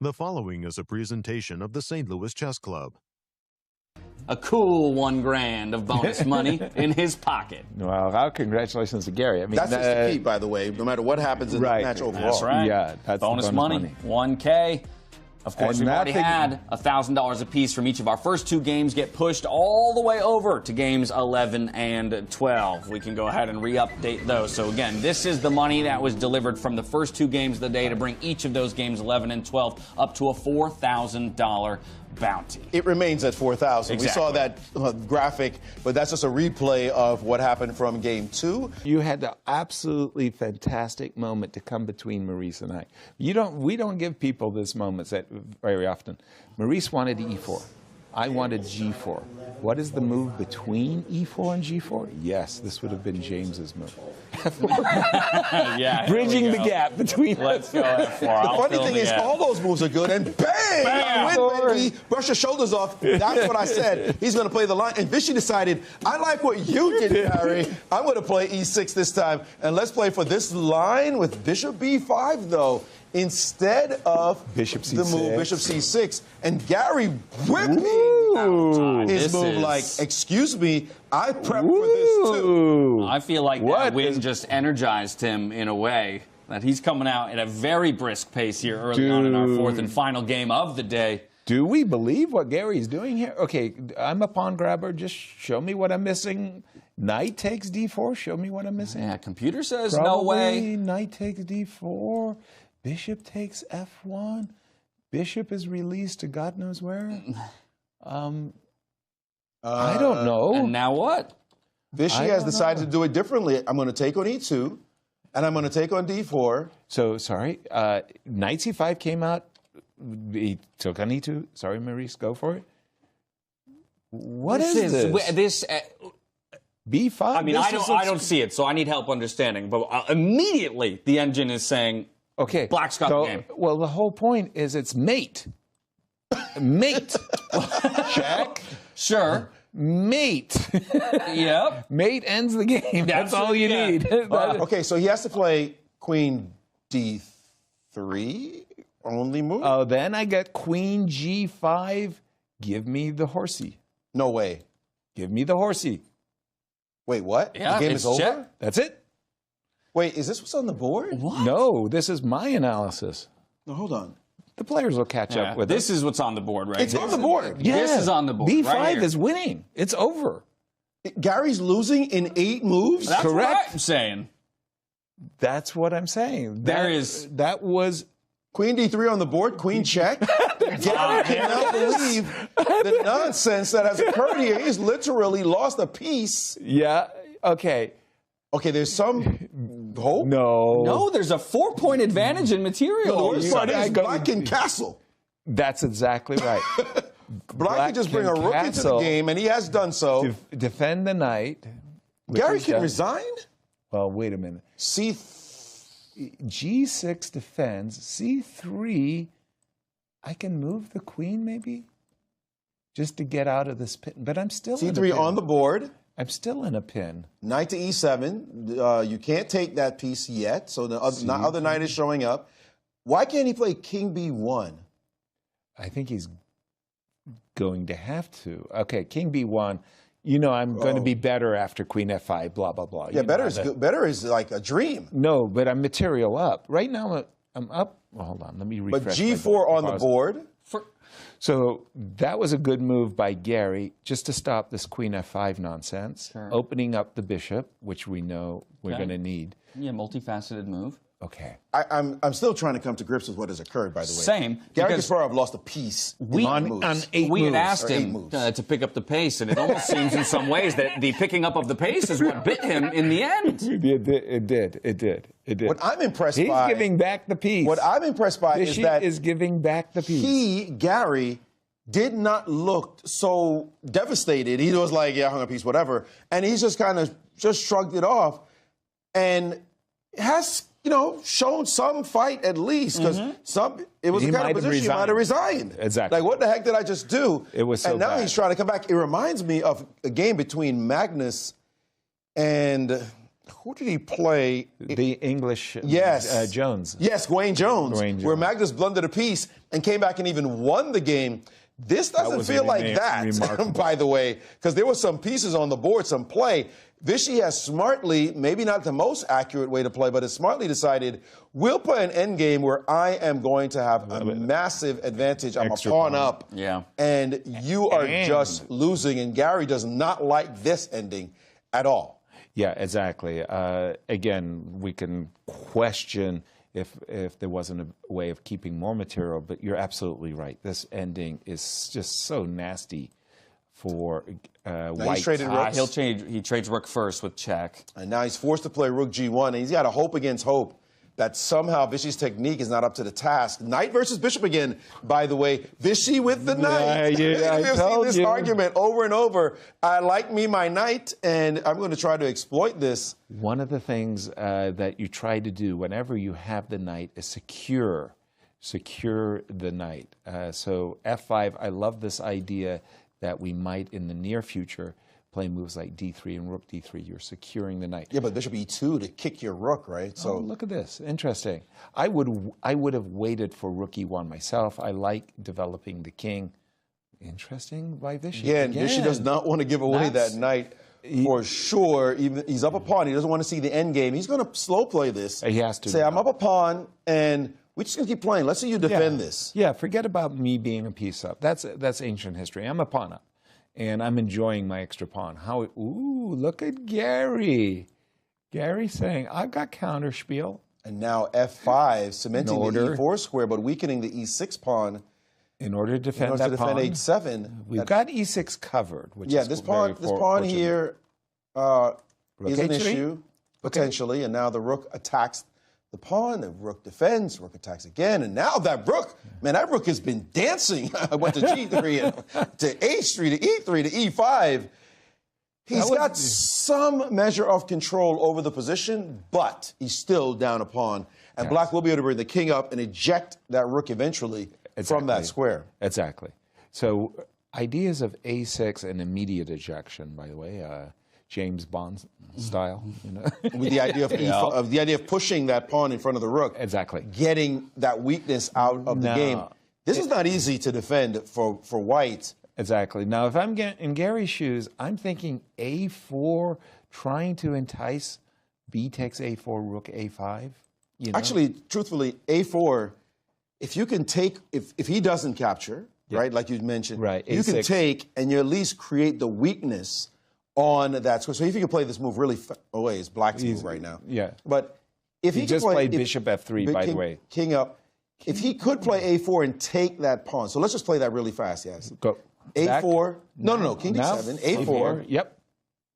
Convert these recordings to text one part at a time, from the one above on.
The following is a presentation of the St. Louis Chess Club. A cool $1,000 of bonus money in his pocket. Well, congratulations to Gary. I mean, that's just the key, by the way, no matter what happens in the match overall. That's right. Yeah, that's bonus money. 1K. Of course, we've already had $1,000 apiece from each of our first two games get pushed all the way over to games 11 and 12. We can go ahead and re-update those. So again, this is the money that was delivered from the first two games of the day to bring each of those games 11 and 12 up to a $4,000 bounty. It remains at 4,000. Exactly. We saw that graphic, but that's just a replay of what happened from game 2. You had an absolutely fantastic moment to come between Maurice and I. We don't give people this moments very often. Maurice wanted e4. I wanted g4. What is the move between e4 and g4? Yes, this would have been James's move. Yeah, bridging the gap between. Let's go F4. The funny thing is, all those moves are good, and bang! Bam! Win, baby! Brush your shoulders off. That's what I said. He's going to play the line. And Vichy decided, I like what you did, Gary. I'm going to play e6 this time. And let's play for this line with bishop b5, though, instead of Bishop the C6. move bishop c6. And Gary whipping his move like, excuse me, I prepped for this too. I feel like that win just energized him in a way that he's coming out at a very brisk pace here early on in our fourth and final game of the day. Do we believe what Gary's doing here? Okay, I'm a pawn grabber. Just show me what I'm missing. Knight takes d4. Show me what I'm missing. Yeah, computer says Probably no way. Knight takes d4. Bishop takes f1. Bishop is released to God knows where. I don't know. And now what? Vichy has decided to do it differently. I'm going to take on e2, and I'm going to take on d4. So, sorry, knight c5 came out. He took on e2. Sorry, Maurice, go for it. What is this? B5? I mean, I don't see it, so I need help understanding. But immediately, the engine is saying, okay, Black's got the game. Well, the whole point is it's mate. Mate. Check. Sure. Mate. Yep. Mate ends the game. That's all you need. Okay, so he has to play queen d3, only move? Oh, then I get queen g5. Give me the horsey. No way. Give me the horsey. Wait, what? Yeah, the game is over? check. That's it. Wait, is this what's on the board? What? No, this is my analysis. No, hold on. The players will catch up with this us. is what's on the board, right? It's on the board. Yeah. This is on the board. B5 right here. is winning. It's over. Gary's losing in 8 moves? That's Correct. what I'm saying. That's what I'm saying. That was Queen d3 on the board, queen check. Gary cannot believe the nonsense that has occurred here. He's literally lost a piece. yeah. Okay. Okay, there's some hope. No, there's a 4-point advantage in material. The worst part is Black can castle. That's exactly right. Black can just bring a rook into the game, and he has done so. Defend the knight. Gary can resign? Well, wait a minute. G6 defends. C3, I can move the queen maybe? Just to get out of this pin. But I'm still in a C3 pin. on the board. I'm still in a pin. Knight to e7. You can't take that piece yet, so the other knight is showing up. Why can't he play king b1? I think he's going to have to. Okay, king b1. You know, I'm going to be better after queen f5, blah, blah, blah. Yeah, better is like a dream. No, but I'm material up. Right now, I'm up. Well, hold on, let me refresh. But g4 on the board. So that was a good move by Gary, just to stop this queen f5 nonsense. Sure. Opening up the bishop, which we know we're going to need. Yeah, multifaceted move. Okay. I'm still trying to come to grips with what has occurred, by the way. Same. Gary Kasparov lost a piece on 8 moves. We had asked him to pick up the pace, and it almost seems in some ways that the picking up of the pace is what bit him in the end. It did. What I'm impressed by... He's giving back the piece. What I'm impressed by is that... is giving back the piece. Gary, did not look so devastated. He was like, yeah, I hung a piece, whatever. And he's just kind of just shrugged it off. And has... shown some fight at least, because it was the kind of position he might have resigned. Exactly. Like, what the heck did I just do? It was so And now bad. he's trying to come back. It reminds me of a game between Magnus and who did he play? The English Yes. Jones. Yes, Gawain Jones, Gawain Jones. where Magnus blundered a piece and came back and even won the game. This doesn't feel like that, by the way, because there were some pieces on the board, some play. Vichy has smartly, maybe not the most accurate way to play, but has smartly decided, we'll play an end game where I am going to have a massive advantage. I'm a pawn up. Yeah. And you are just losing. And Gary does not like this ending at all. Yeah, exactly. Again, we can question if there wasn't a way of keeping more material, but you're absolutely right. This ending is just so nasty for White. He's traded rooks. He trades rook first with check. And now he's forced to play rook g1, and he's got to hope against hope that somehow Vichy's technique is not up to the task. Knight versus bishop again, by the way. Vichy with the knight. I told this argument over and over. I like me my knight, and I'm going to try to exploit this. One of the things that you try to do whenever you have the knight is secure the knight. So f5, I love this idea that we might, in the near future, play moves like d3 and rook d3. You're securing the knight. Yeah, but bishop e2 to kick your rook, right? So look at this. Interesting. I would have waited for rook e1 myself. I like developing the king. Interesting by Vichy. Yeah, and Vichy does not want to give away that knight for sure. Even he's up a pawn. He doesn't want to see the end game. He's going to slow play this. He has to. Say, I'm up a pawn, and we're just going to keep playing. Let's see you defend this. Yeah, forget about me being a piece up. That's ancient history. I'm a pawn up, and I'm enjoying my extra pawn. Ooh, look at Gary. Gary saying, I've got counterspiel. And now f5, cementing the e4 square, but weakening the e6 pawn. In order to defend that pawn. h7. We've got e6 covered, which is this pawn here is an issue, potentially, and now the rook attacks the pawn, the rook defends, rook attacks again, and now that rook, man, that rook has been dancing. I went to g3, to h3, to e3, to e5. He's got some measure of control over the position, but he's still down a pawn. And black will be able to bring the king up and eject that rook eventually from that square. Exactly. So ideas of a6 and immediate ejection, by the way, James Bond style, you know? With the idea of the idea of pushing that pawn in front of the rook. Exactly. Getting that weakness out of the game. This is not easy to defend for White. Exactly. Now, if I'm in Gary's shoes, I'm thinking a4, trying to entice b takes a4, rook a5. You know? Actually, truthfully, a4, if you can take, if he doesn't capture, right, like you mentioned, you can take and you at least create the weakness on that square. So if you can play this move really away, it's black's move right now. Yeah. But if he just played bishop f3, by the way. King up. If he could play a4 and take that pawn, so let's just play that really fast, yes. Go. A4. No, king d7, a4. Yep.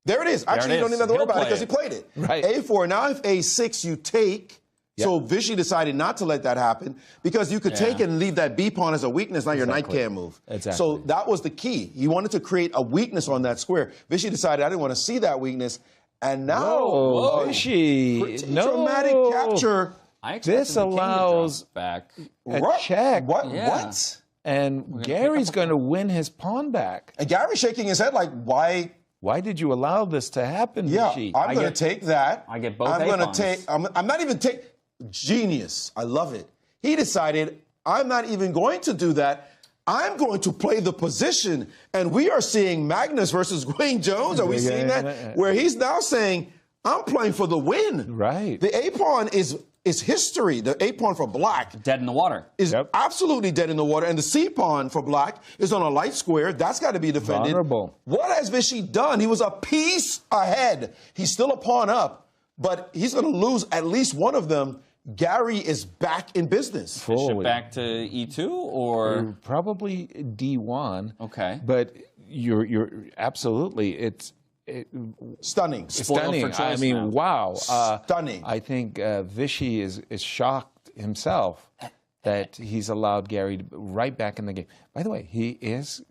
There it is. Actually, you don't even have to worry about it because he played it. Right. A4. Now if a6 you take, so Vichy decided not to let that happen because you could take it and leave that b pawn as a weakness. Now your knight can't move. Exactly. So that was the key. He wanted to create a weakness on that square. Vichy decided I didn't want to see that weakness. And now Vichy, dramatic capture. This allows back a check. What? And Gary's going to win his pawn back. And Gary's shaking his head like, why? Why did you allow this to happen, Vichy? I'm going to take that. I get both I'm going to take. I'm not even take. Genius. I love it. He decided, I'm not even going to do that. I'm going to play the position. And we are seeing Magnus versus Gawain Jones. Are we seeing that? Where he's now saying, I'm playing for the win. Right. The A-pawn is history. The A-pawn for black. Dead in the water. Is absolutely dead in the water. And the C-pawn for black is on a light square. That's got to be defended. Vulnerable. What has Vichy done? He was a piece ahead. He's still a pawn up, but he's going to lose at least one of them. Gary is back in business. Bishop back to e2 or probably d1. Okay. But you're absolutely stunning. Stunning. I mean, wow. Stunning. I think Vichy is shocked himself that he's allowed Gary right back in the game. By the way, he is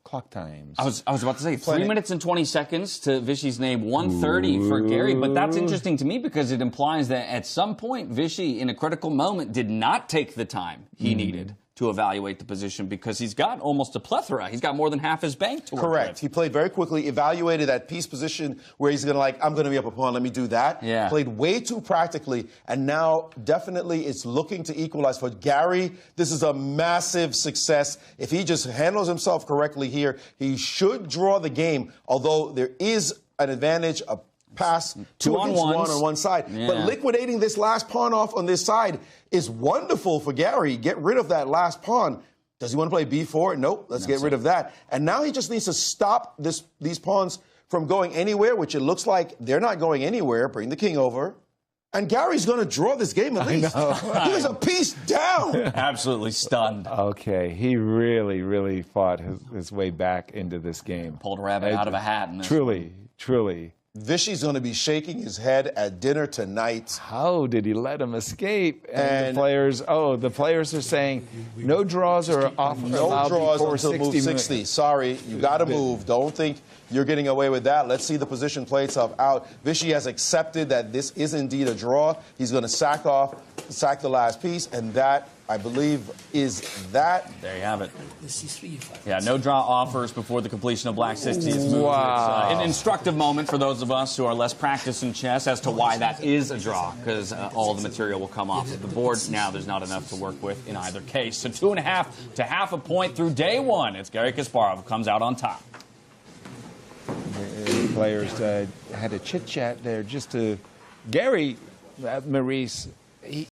clock times. I was about to say 3 minutes and 20 seconds to Vichy's name, 1:30 for Gary. But that's interesting to me because it implies that at some point Vichy, in a critical moment, did not take the time he needed to to evaluate the position because he's got almost a plethora. He's got more than half his bank to work Correct. with. He played very quickly, evaluated that piece position where he's going to I'm going to be up a pawn, let me do that. Yeah. Played way too practically, and now definitely it's looking to equalize. For Gary, this is a massive success. If he just handles himself correctly here, he should draw the game, although there is an advantage, a pass, two against one on one side. Yeah. But liquidating this last pawn off on this side is wonderful for Gary. Get rid of that last pawn. Does he want to play b4? Nope. Let's get rid of that. And now he just needs to stop these pawns from going anywhere, which it looks like they're not going anywhere. Bring the king over. And Gary's going to draw this game at least. He was a piece down. Absolutely stunned. Okay, he really, really fought his way back into this game. Pulled a rabbit out of a hat. In this truly, truly. Vichy's going to be shaking his head at dinner tonight. How did he let him escape? And the players are saying no draws are off. No draws until move 60. Sorry, you got to move. Don't think you're getting away with that. Let's see the position play itself out. Vichy has accepted that this is indeed a draw. He's going to sack the last piece, and that, I believe, is that. There you have it. Yeah, no draw offers before the completion of Black 60's move. Wow. It's an instructive moment for those of us who are less practiced in chess as to why that is a draw, because all the material will come off of the board. Now there's not enough to work with in either case. So 2.5 to half a point through day one. It's Garry Kasparov who comes out on top. The players had a chit-chat there just to... Gary, Maurice,